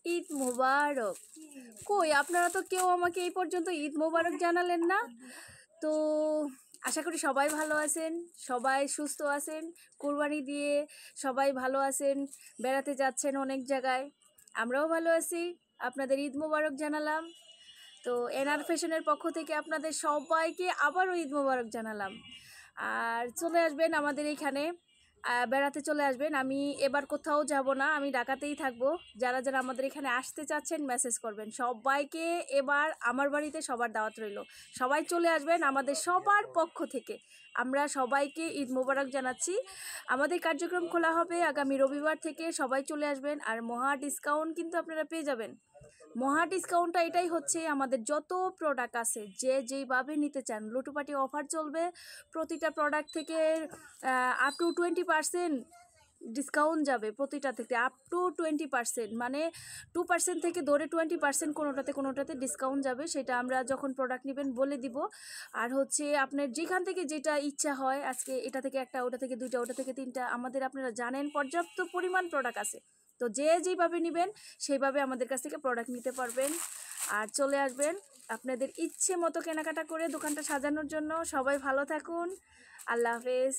ঈদ মোবারক। কই আপনারা তো কেউ আমাকে এই পর্যন্ত ঈদ মোবারক জানালেন না। তো আশা করি সবাই ভালো আছেন, সবাই সুস্থ আছেন, কুরবানি দিয়ে সবাই ভালো আছেন, বেড়াতে যাচ্ছেন অনেক জায়গায়। আমরাও ভালো আছি। আপনাদের ঈদ মোবারক জানালাম। তো এনআর ফ্যাশনের পক্ষ থেকে আপনাদের সবাইকে আবারও ঈদ মোবারক জানালাম। আর চলে আসবেন আমাদের এইখানে, বেড়াতে চলে আসবেন। আমি এবার কোথাও যাব না, আমি ঢাকাতেই থাকবো। যারা যারা আমাদের এখানে আসতে চাচ্ছেন মেসেজ করবেন। সবাইকে এবার আমার বাড়িতে সবার দাওয়াত রইল। সবাই চলে আসবেন আমাদের সবার পক্ষ থেকে। আমরা সবাইকে ঈদ মোবারক জানাচ্ছি। আমাদের কার্যক্রম খোলা হবে আগামী রবিবার থেকে। সবাই চলে আসবেন। আর মহা ডিসকাউন্ট কিন্তু আপনারা পেয়ে যাবেন। মহা ডিসকাউন্টটা এটাই হচ্ছে, আমাদের যত প্রোডাক্ট আছে যে যেইভাবে নিতে চান লুটুপাটি অফার চলবে। প্রতিটা প্রোডাক্ট থেকে আপ টু 20% ডিসকাউন্ট যাবে। প্রতিটা থেকে আপ টু 20%, মানে 2% থেকে ধরে 20% কোনোটাতে ডিসকাউন্ট যাবে। সেটা আমরা যখন প্রোডাক্ট নেবেন বলে দিব। আর হচ্ছে আপনার যেখান থেকে যেটা ইচ্ছা হয়, আজকে এটা থেকে একটা, ওটা থেকে দুইটা, ওটা থেকে তিনটা, আমাদের আপনারা জানেন পর্যাপ্ত পরিমাণ প্রোডাক্ট আছে। তো যে যেইভাবে নেবেন সেইভাবে আমাদের কাছ থেকে প্রোডাক্ট নিতে পারবেন। আর চলে আসবেন আপনাদের ইচ্ছে মতো কেনাকাটা করে দোকানটা সাজানোর জন্য। সবাই ভালো থাকুন। আল্লাহ হাফেজ।